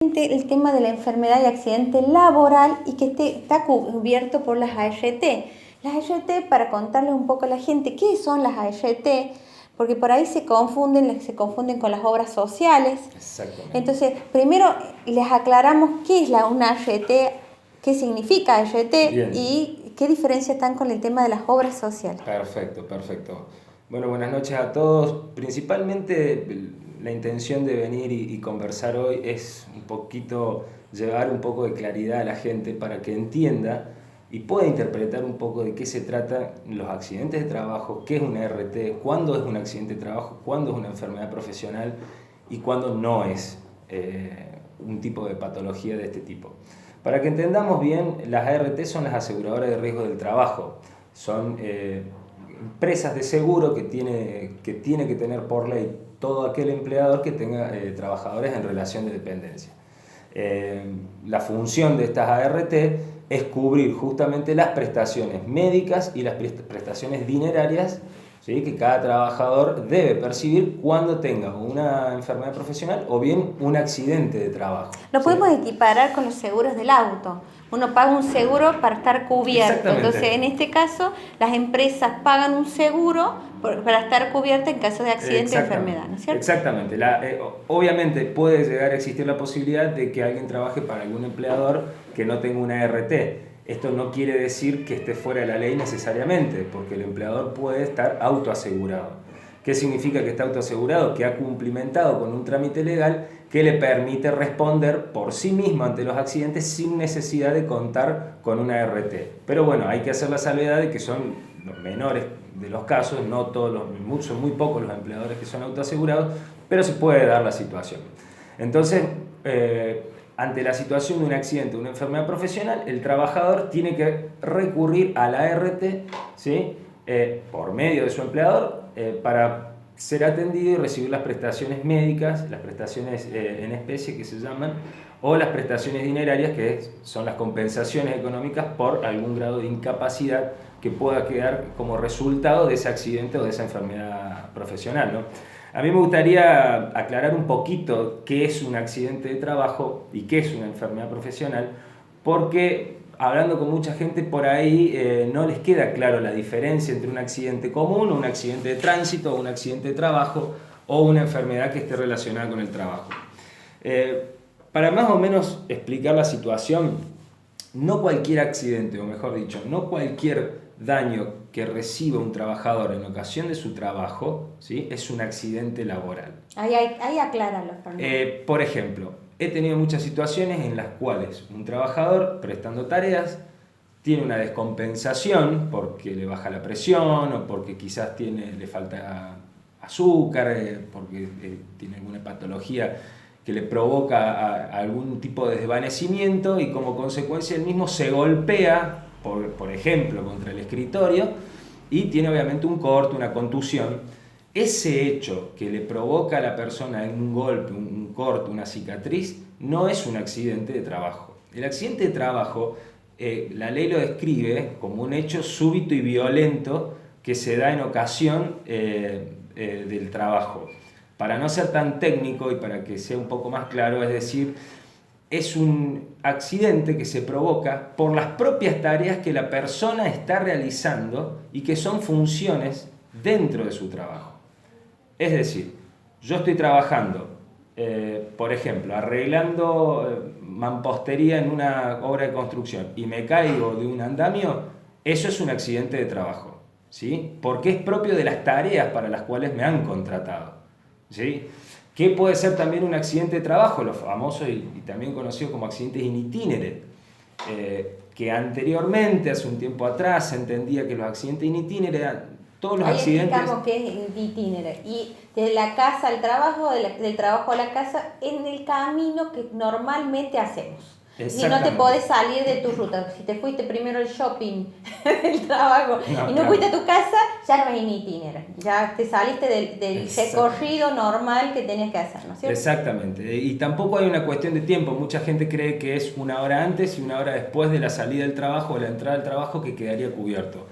El tema de la enfermedad y accidente laboral y que está cubierto por las ART. Las ART, para contarles un poco a la gente qué son las ART, porque por ahí se confunden con las obras sociales. Exactamente. Entonces, primero les aclaramos qué es una ART, qué significa ART y qué diferencia están con el tema de las obras sociales. Perfecto, perfecto. Bueno, buenas noches a todos. Principalmente la intención de venir y conversar hoy es un poquito llevar un poco de claridad a la gente para que entienda y pueda interpretar un poco de qué se trata los accidentes de trabajo, qué es una ART, cuándo es un accidente de trabajo, cuándo es una enfermedad profesional y cuándo no es un tipo de patología de este tipo. Para que entendamos bien, las ART son las aseguradoras de riesgo del trabajo. Son empresas de seguro que tiene que tener por ley todo aquel empleador que tenga trabajadores en relación de dependencia. La función de estas ART es cubrir justamente las prestaciones médicas y las prestaciones dinerarias, ¿sí?, que cada trabajador debe percibir cuando tenga una enfermedad profesional o bien un accidente de trabajo. Lo podemos equiparar con los seguros del auto. Uno paga un seguro para estar cubierto. Entonces, en este caso, las empresas pagan un seguro para estar cubiertas en caso de accidente o enfermedad, ¿no es cierto? Exactamente. Obviamente puede llegar a existir la posibilidad de que alguien trabaje para algún empleador que no tenga una ART. Esto no quiere decir que esté fuera de la ley necesariamente, porque el empleador puede estar autoasegurado. ¿Qué significa que está autoasegurado? Que ha cumplimentado con un trámite legal que le permite responder por sí mismo ante los accidentes sin necesidad de contar con una ART. Pero bueno, hay que hacer la salvedad de que son los menores de los casos, no todos son muy pocos los empleadores que son autoasegurados, pero se puede dar la situación. Entonces, ante la situación de un accidente o una enfermedad profesional, el trabajador tiene que recurrir a la ART, ¿sí?, por medio de su empleador, para ser atendido y recibir las prestaciones médicas, las prestaciones en especie que se llaman, o las prestaciones dinerarias, que son las compensaciones económicas por algún grado de incapacidad que pueda quedar como resultado de ese accidente o de esa enfermedad profesional, ¿no? A mí me gustaría aclarar un poquito qué es un accidente de trabajo y qué es una enfermedad profesional, porque hablando con mucha gente por ahí no les queda claro la diferencia entre un accidente común, un accidente de tránsito, un accidente de trabajo o una enfermedad que esté relacionada con el trabajo. Para más o menos explicar la situación, no cualquier accidente, o mejor dicho, no cualquier daño que reciba un trabajador en ocasión de su trabajo, ¿sí?, es un accidente laboral. Ahí acláralo, Fernando. Por ejemplo, he tenido muchas situaciones en las cuales un trabajador prestando tareas tiene una descompensación porque le baja la presión o porque quizás le falta azúcar, porque tiene alguna patología que le provoca algún tipo de desvanecimiento y como consecuencia él mismo se golpea, por ejemplo, contra el escritorio y tiene obviamente un corte, una contusión. Ese hecho que le provoca a la persona un golpe, un corte, una cicatriz, no es un accidente de trabajo. El accidente de trabajo, la ley lo describe como un hecho súbito y violento que se da en ocasión del trabajo. Para no ser tan técnico y para que sea un poco más claro, es decir, es un accidente que se provoca por las propias tareas que la persona está realizando y que son funciones dentro de su trabajo. Es decir, yo estoy trabajando, por ejemplo, arreglando mampostería en una obra de construcción y me caigo de un andamio, eso es un accidente de trabajo, ¿sí?, porque es propio de las tareas para las cuales me han contratado, ¿sí? ¿Qué puede ser también un accidente de trabajo? Los famosos y también conocidos como accidentes in itinere, que anteriormente, hace un tiempo atrás, se entendía que los accidentes in itinere eran todos los accidentes. Ahí explicamos qué es el itinerario. Y de la casa al trabajo, del trabajo a la casa, en el camino que normalmente hacemos. Y no te podés salir de tu ruta. Si te fuiste primero al shopping del trabajo y no fuiste a tu casa, ya no es in itinere. Ya te saliste del recorrido normal que tenías que hacer, ¿no es cierto? Exactamente. Y tampoco hay una cuestión de tiempo. Mucha gente cree que es una hora antes y una hora después de la salida del trabajo o la entrada del trabajo que quedaría cubierto.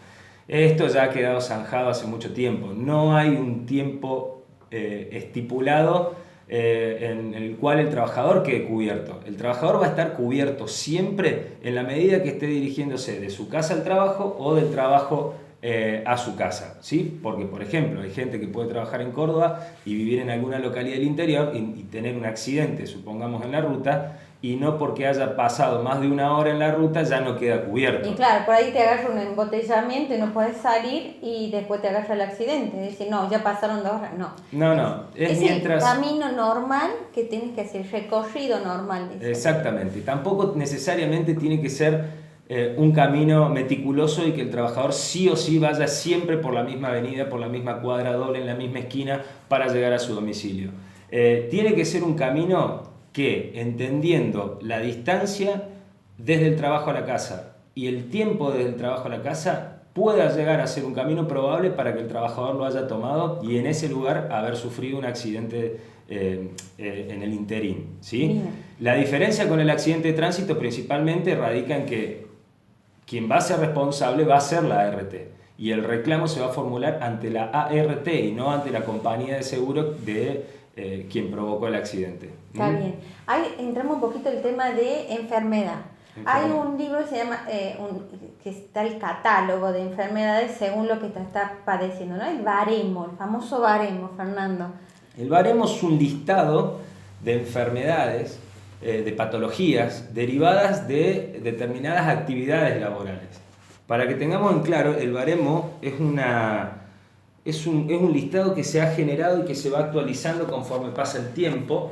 Esto ya ha quedado zanjado hace mucho tiempo. No hay un tiempo estipulado en el cual el trabajador quede cubierto. El trabajador va a estar cubierto siempre en la medida que esté dirigiéndose de su casa al trabajo o del trabajo a su casa, ¿sí? Porque, por ejemplo, hay gente que puede trabajar en Córdoba y vivir en alguna localidad del interior y tener un accidente, supongamos, en la ruta, y no porque haya pasado más de una hora en la ruta ya no queda cubierto. Y claro, por ahí te agarra un embotellamiento y no puedes salir y después te agarra el accidente. Dice, no, ya pasaron 2 horas. No. No, es mientras... el camino normal que tienes que hacer, recorrido normal. Dice. Exactamente, tampoco necesariamente tiene que ser un camino meticuloso y que el trabajador sí o sí vaya siempre por la misma avenida, por la misma cuadra, doble en la misma esquina para llegar a su domicilio. Tiene que ser un camino que, entendiendo la distancia desde el trabajo a la casa y el tiempo desde el trabajo a la casa, pueda llegar a ser un camino probable para que el trabajador lo haya tomado y en ese lugar haber sufrido un accidente en el interín, ¿sí? La diferencia con el accidente de tránsito principalmente radica en que quien va a ser responsable va a ser la ART y el reclamo se va a formular ante la ART y no ante la compañía de seguro de quien provocó el accidente. Está bien. Ahí entramos un poquito en el tema de enfermedad. Hay un libro que se llama, que está el catálogo de enfermedades según lo que te está padeciendo, ¿no? El baremo, el famoso baremo, Fernando. El baremo es un listado de enfermedades, de patologías derivadas de determinadas actividades laborales. Para que tengamos en claro, el baremo es un listado que se ha generado y que se va actualizando conforme pasa el tiempo,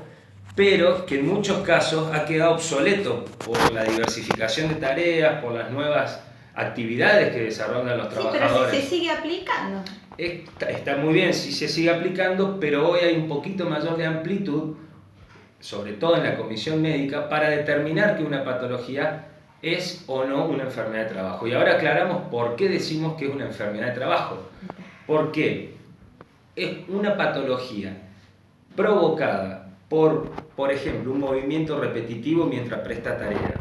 pero que en muchos casos ha quedado obsoleto por la diversificación de tareas, por las nuevas actividades que desarrollan los trabajadores. Sí, pero si se sigue aplicando. Está muy bien si se sigue aplicando, pero hoy hay un poquito mayor de amplitud, sobre todo en la comisión médica, para determinar que una patología es o no una enfermedad de trabajo. Y ahora aclaramos por qué decimos que es una enfermedad de trabajo. Porque es una patología provocada por ejemplo, un movimiento repetitivo mientras presta tarea.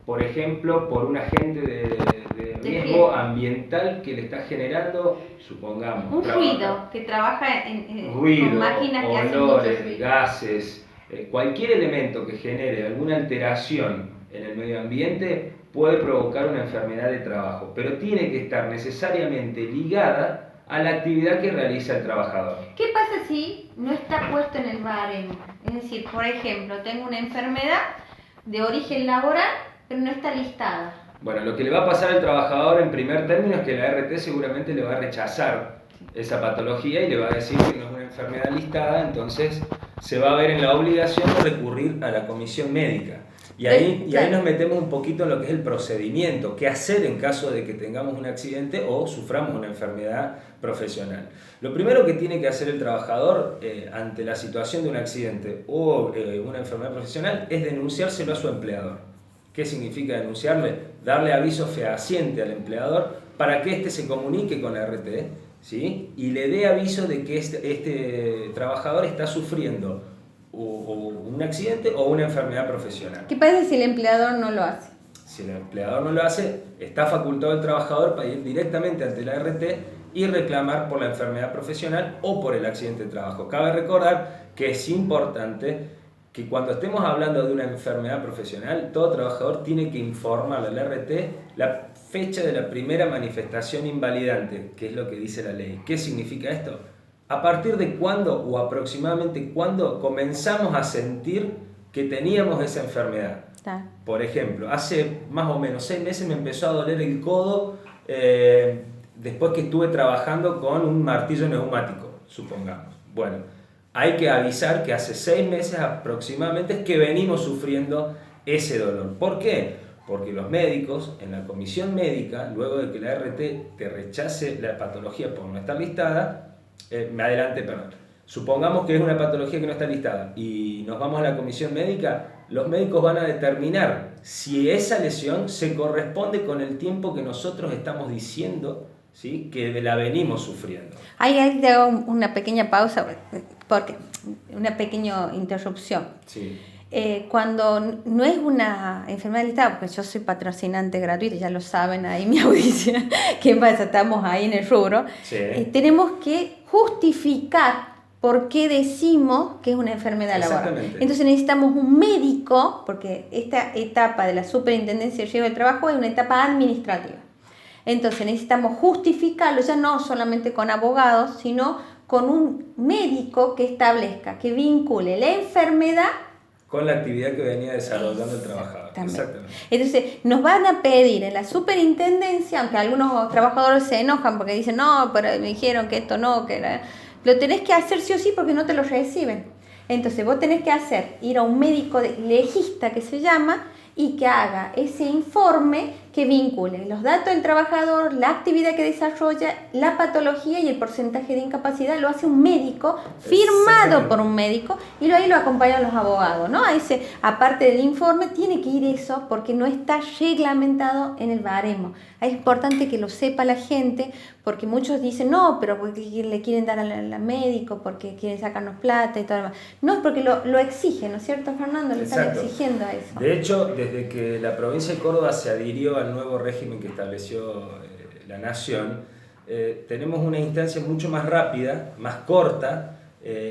Por ejemplo, por un agente de riesgo ambiental que le está generando, supongamos... Un ruido, que trabaja ruido, con máquinas que hacen olores, mucho ruido. gases, cualquier elemento que genere alguna alteración en el medio ambiente puede provocar una enfermedad de trabajo, pero tiene que estar necesariamente ligada a la actividad que realiza el trabajador. ¿Qué pasa si no está puesto en el baremo? Es decir, por ejemplo, tengo una enfermedad de origen laboral, pero no está listada. Bueno, lo que le va a pasar al trabajador en primer término es que la ART seguramente le va a rechazar esa patología y le va a decir que no es una enfermedad listada, entonces se va a ver en la obligación de recurrir a la comisión médica. Y ahí nos metemos un poquito en lo que es el procedimiento, qué hacer en caso de que tengamos un accidente o suframos una enfermedad profesional. Lo primero que tiene que hacer el trabajador ante la situación de un accidente o una enfermedad profesional es denunciárselo a su empleador. ¿Qué significa denunciarle? Darle aviso fehaciente al empleador para que éste se comunique con la ART, ¿sí? Y le dé aviso de que este trabajador está sufriendo o un accidente o una enfermedad profesional. ¿Qué pasa si el empleador no lo hace? Si el empleador no lo hace, está facultado el trabajador para ir directamente ante la ART y reclamar por la enfermedad profesional o por el accidente de trabajo. Cabe recordar que es importante que cuando estemos hablando de una enfermedad profesional, todo trabajador tiene que informar a la ART la fecha de la primera manifestación invalidante, que es lo que dice la ley. ¿Qué significa esto? ¿A partir de cuándo o aproximadamente cuándo comenzamos a sentir que teníamos esa enfermedad? Por ejemplo, hace más o menos 6 meses me empezó a doler el codo después que estuve trabajando con un martillo neumático, supongamos. Bueno, hay que avisar que hace 6 meses aproximadamente es que venimos sufriendo ese dolor. ¿Por qué? Porque los médicos, en la comisión médica, luego de que la ART te rechace la patología por no estar listada, supongamos que es una patología que no está listada y nos vamos a la comisión médica, los médicos van a determinar si esa lesión se corresponde con el tiempo que nosotros estamos diciendo, ¿sí?, que la venimos sufriendo. Ahí te hago una pequeña pausa, porque una pequeña interrupción. Sí. Cuando no es una enfermedad listada, porque yo soy patrocinante gratuita, ya lo saben ahí mi audiencia, ¿qué pasa? Estamos ahí en el rubro. Sí. Tenemos que justificar por qué decimos que es una enfermedad laboral. Exactamente. Entonces necesitamos un médico, porque esta etapa de la superintendencia de riesgo del trabajo es una etapa administrativa. Entonces necesitamos justificarlo ya no solamente con abogados, sino con un médico que establezca, que vincule la enfermedad con la actividad que venía desarrollando el trabajador. Exactamente. Entonces, nos van a pedir en la superintendencia, aunque algunos trabajadores se enojan porque dicen, no, pero me dijeron que esto no, que era... Lo tenés que hacer sí o sí porque no te lo reciben. Entonces, vos tenés que ir a un médico legista que se llama y que haga ese informe que vincule los datos del trabajador, la actividad que desarrolla, la patología y el porcentaje de incapacidad. Lo hace un médico, firmado por un médico, y ahí lo acompañan los abogados, ¿no? Aparte del informe, tiene que ir eso porque no está reglamentado en el baremo. Es importante que lo sepa la gente, porque muchos dicen, no, pero porque le quieren dar al médico, porque quieren sacarnos plata y todo lo demás. No, es porque lo exigen, ¿no es cierto, Fernando? Le están exigiendo a eso. De hecho, desde que la provincia de Córdoba se adhirió al nuevo régimen que estableció la Nación, tenemos una instancia mucho más rápida, más corta,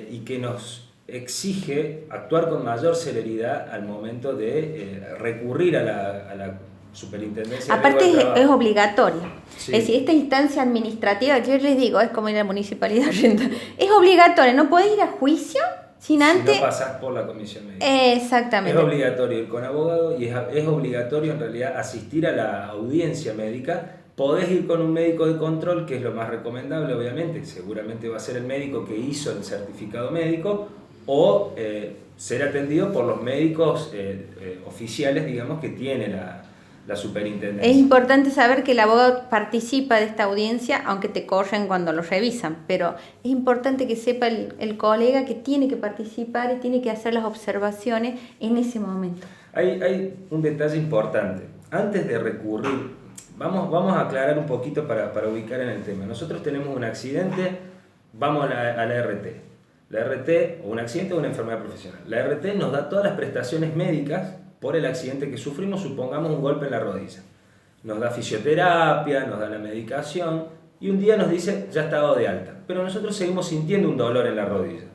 y que nos exige actuar con mayor celeridad al momento de recurrir a la superintendencia. Aparte es obligatorio. Sí. Es decir, esta instancia administrativa, yo les digo, es como ir a la municipalidad, es obligatoria, no podés ir a juicio sin antes... Si no pasás por la comisión médica. Exactamente. Es obligatorio ir con abogado y es obligatorio en realidad asistir a la audiencia médica. Podés ir con un médico de control, que es lo más recomendable, obviamente. Seguramente va a ser el médico que hizo el certificado médico, o ser atendido por los médicos oficiales, digamos, que tiene la superintendencia. Es importante saber que el abogado participa de esta audiencia, aunque te corren cuando lo revisan, pero es importante que sepa el colega que tiene que participar y tiene que hacer las observaciones en ese momento. Hay un detalle importante. Antes de recurrir, vamos a aclarar un poquito para ubicar en el tema. Nosotros tenemos un accidente, vamos a la RT. La RT, o un accidente o una enfermedad profesional. La RT nos da todas las prestaciones médicas por el accidente que sufrimos, supongamos un golpe en la rodilla. Nos da fisioterapia, nos da la medicación y un día nos dice, ya está dado de alta. Pero nosotros seguimos sintiendo un dolor en la rodilla.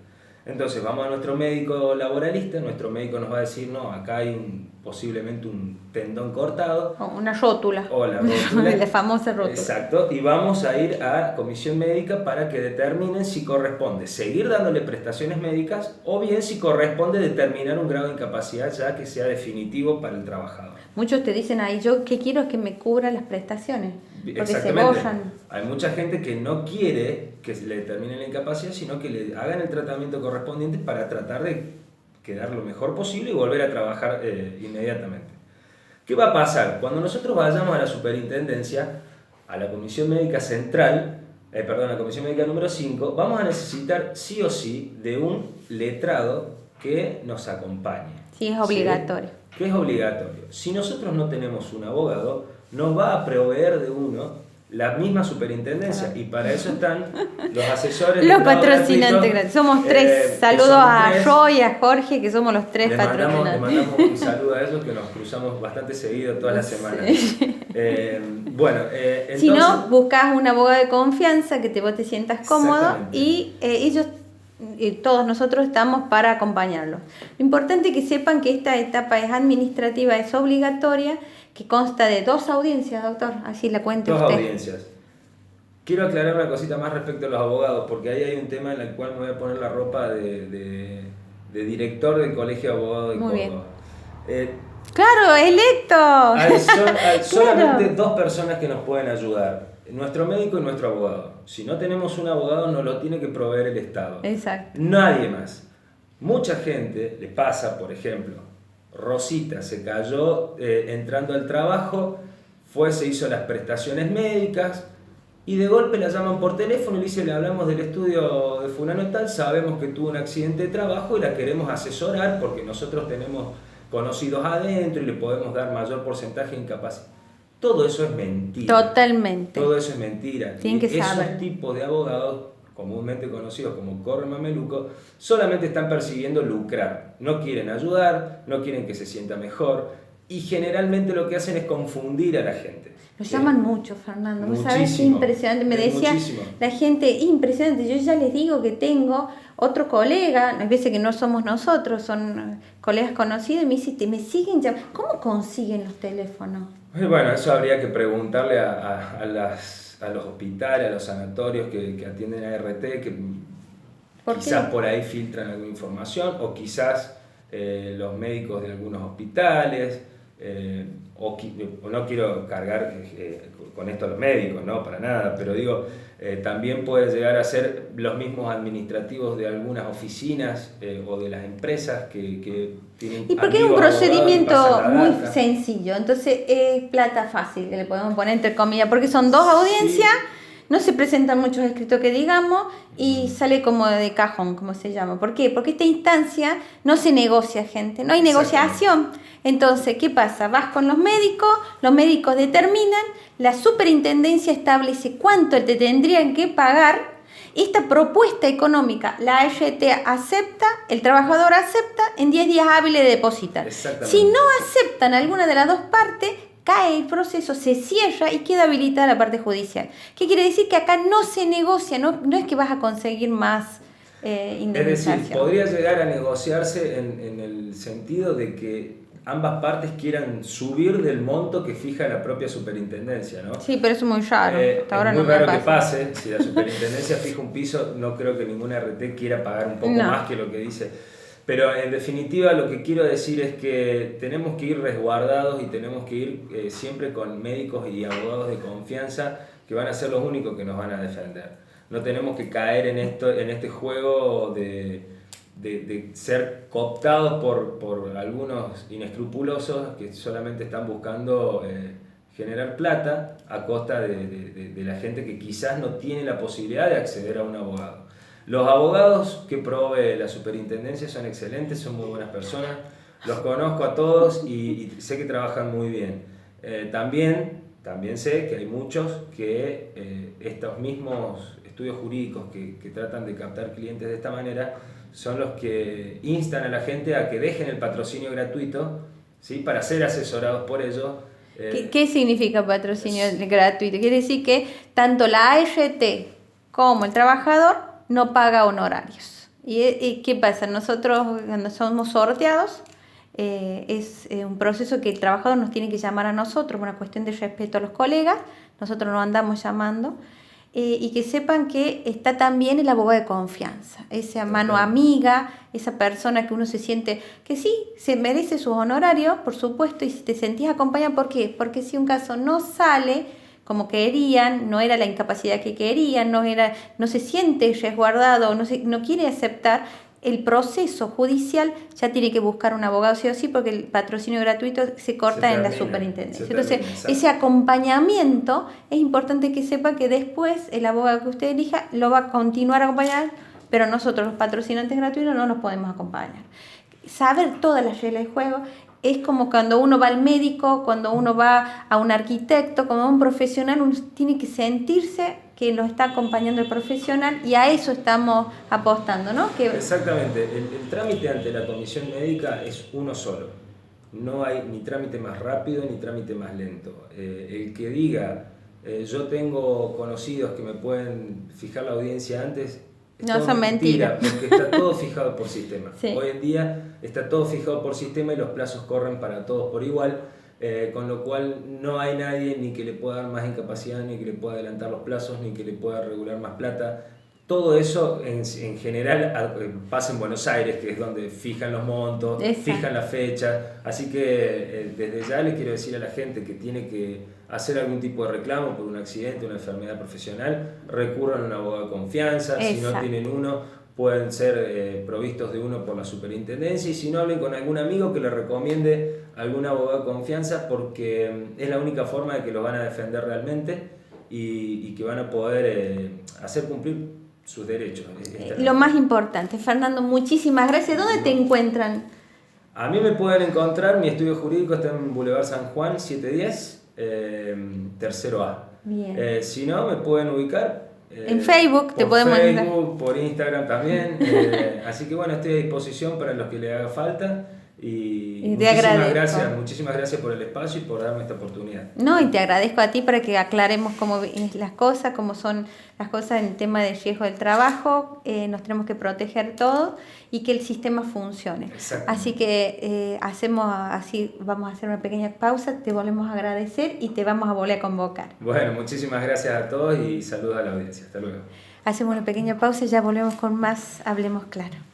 Entonces vamos a nuestro médico laboralista, nuestro médico nos va a decir, no, acá hay posiblemente un tendón cortado. O una rótula. O la rótula. La famosa rótula. Exacto, y vamos a ir a comisión médica para que determinen si corresponde seguir dándole prestaciones médicas o bien si corresponde determinar un grado de incapacidad ya que sea definitivo para el trabajador. Muchos te dicen, ahí yo que quiero es que me cubra las prestaciones, porque se borran. Hay mucha gente que no quiere que le determinen la incapacidad, sino que le hagan el tratamiento correspondiente para tratar de quedar lo mejor posible y volver a trabajar inmediatamente. ¿Qué va a pasar? Cuando nosotros vayamos a la superintendencia, a la Comisión Médica Central, la Comisión Médica número 5, vamos a necesitar sí o sí de un letrado que nos acompañe. Sí, es obligatorio. ¿Sí? Que es obligatorio. Si nosotros no tenemos un abogado, nos va a proveer de uno la misma superintendencia, y para eso están los asesores. Los patrocinantes gratis. Somos tres. Saludos a Roy y a Jorge, que somos los tres patrocinantes. Le mandamos un saludo a ellos, que nos cruzamos bastante seguido todas las semanas. Entonces, si no, buscas un abogado de confianza que vos te sientas cómodo y ellos y todos nosotros estamos para acompañarlos. Lo importante es que sepan que esta etapa es administrativa, es obligatoria, que consta de 2 audiencias, doctor, así la cuente usted. 2 audiencias. Quiero aclarar una cosita más respecto a los abogados, porque ahí hay un tema en el cual me voy a poner la ropa de director del Colegio de Abogados de Córdoba. Muy bien. ¡Claro, electo! Hay solamente 2 personas que nos pueden ayudar. Nuestro médico y nuestro abogado. Si no tenemos un abogado, nos lo tiene que proveer el Estado. Exacto. Nadie más. Mucha gente le pasa, por ejemplo, Rosita se cayó entrando al trabajo, se hizo las prestaciones médicas y de golpe la llaman por teléfono y le dicen, le hablamos del estudio de fulano y tal, sabemos que tuvo un accidente de trabajo y la queremos asesorar porque nosotros tenemos conocidos adentro y le podemos dar mayor porcentaje de incapacidad. Todo eso es mentira. Totalmente. Todo eso es mentira. Tienen que saber. Esos tipos de abogados, comúnmente conocidos como corre mameluco, solamente están persiguiendo lucrar. No quieren ayudar, no quieren que se sienta mejor. y generalmente lo que hacen es confundir a la gente. Lo llaman mucho, Fernando. ¿No sabes qué impresionante? Me decía la gente, impresionante. Yo ya les digo que tengo otro colega, a veces que no somos nosotros, son colegas conocidos, y me dice, me siguen llamando. ¿Cómo consiguen los teléfonos? Bueno, eso habría que preguntarle a los hospitales, a los sanatorios que atienden a ART, que quizás por ahí filtran alguna información, o quizás los médicos de algunos hospitales. O no quiero cargar con esto a los médicos, no, para nada, pero digo, también puede llegar a ser los mismos administrativos de algunas oficinas o de las empresas que tienen. Y porque es un procedimiento muy sencillo, entonces es plata fácil, que le podemos poner entre comillas, porque son dos audiencias. Sí. No se presentan muchos escritos que digamos y sale como de cajón, como se llama. ¿Por qué? Porque esta instancia no se negocia, gente, no hay negociación. Entonces, ¿qué pasa? Vas con los médicos determinan, la superintendencia establece cuánto te tendrían que pagar. Esta propuesta económica, la ART acepta, el trabajador acepta, en 10 días hábiles de depositar. Si no aceptan alguna de las dos partes, cae el proceso, se cierra y queda habilitada la parte judicial. ¿Qué quiere decir? Que acá no se negocia, no es que vas a conseguir más indemnización. Es decir, podría llegar a negociarse en el sentido de que ambas partes quieran subir del monto que fija la propia superintendencia, ¿no? Sí, pero eso es muy raro. Hasta ahora es muy raro que pase. Si la superintendencia fija un piso, no creo que ninguna RT quiera pagar un poco más que lo que dice. Pero en definitiva lo que quiero decir es que tenemos que ir resguardados y tenemos que ir siempre con médicos y abogados de confianza que van a ser los únicos que nos van a defender. No tenemos que caer en este juego de ser cooptados por algunos inescrupulosos que solamente están buscando generar plata a costa de la gente que quizás no tiene la posibilidad de acceder a un abogado. Los abogados que provee la superintendencia son excelentes, son muy buenas personas, los conozco a todos y sé que trabajan muy bien. También sé que hay muchos que estos mismos estudios jurídicos que tratan de captar clientes de esta manera son los que instan a la gente a que dejen el patrocinio gratuito, ¿sí? Para ser asesorados por ellos. ¿Qué significa patrocinio gratuito? Quiere decir que tanto la ART como el trabajador no paga honorarios. ¿Y qué pasa? Nosotros cuando somos sorteados es un proceso que el trabajador nos tiene que llamar a nosotros, una cuestión de respeto a los colegas, nosotros nos andamos llamando, y que sepan que está también el abogado de confianza, esa mano amiga, esa persona que uno se siente que sí, se merece sus honorarios, por supuesto, y si te sentís acompañado, ¿por qué? Porque si un caso no sale como querían, no era la incapacidad que querían, no se siente resguardado, no quiere aceptar el proceso judicial, ya tiene que buscar un abogado sí o sí, porque el patrocinio gratuito se corta en la superintendencia. Entonces, ese acompañamiento es importante que sepa que después el abogado que usted elija lo va a continuar a acompañar, pero nosotros los patrocinantes gratuitos no nos podemos acompañar. Saber todas las reglas de juego es como cuando uno va al médico, cuando uno va a un arquitecto, como un profesional, uno tiene que sentirse que lo está acompañando el profesional y a eso estamos apostando, ¿no? Exactamente. El trámite ante la comisión médica es uno solo. No hay ni trámite más rápido ni trámite más lento. El que diga, yo tengo conocidos que me pueden fijar la audiencia antes, no, son mentiras. Porque está todo fijado por sistema. Sí. Hoy en día está todo fijado por sistema y los plazos corren para todos por igual, con lo cual no hay nadie ni que le pueda dar más incapacidad, ni que le pueda adelantar los plazos, ni que le pueda regular más plata. Todo eso en general pasa en Buenos Aires, que es donde fijan los montos, fijan la fecha. Así que desde ya le quiero decir a la gente que tiene que hacer algún tipo de reclamo por un accidente, una enfermedad profesional, recurran a un abogado de confianza. Exacto. Si no tienen uno, pueden ser provistos de uno por la superintendencia, y si no, hablen con algún amigo que le recomiende algún abogado de confianza, porque es la única forma de que los van a defender realmente y que van a poder hacer cumplir sus derechos. Lo más importante. Fernando, muchísimas gracias. ¿Dónde te encuentran? A mí me pueden encontrar, mi estudio jurídico está en Boulevard San Juan 710, tercero A. Bien. Si no, me pueden ubicar en Facebook, te podemos Facebook, por Instagram también. Así que bueno, estoy a disposición para los que le haga falta. Y muchísimas gracias por el espacio y por darme esta oportunidad. No, y te agradezco a ti para que aclaremos cómo ven las cosas, cómo son las cosas en el tema del riesgo del trabajo. Nos tenemos que proteger todos y que el sistema funcione. Así que vamos a hacer una pequeña pausa, te volvemos a agradecer y te vamos a volver a convocar. Bueno, muchísimas gracias a todos y saludos a la audiencia. Hasta luego. Hacemos una pequeña pausa y ya volvemos con más Hablemos Claro.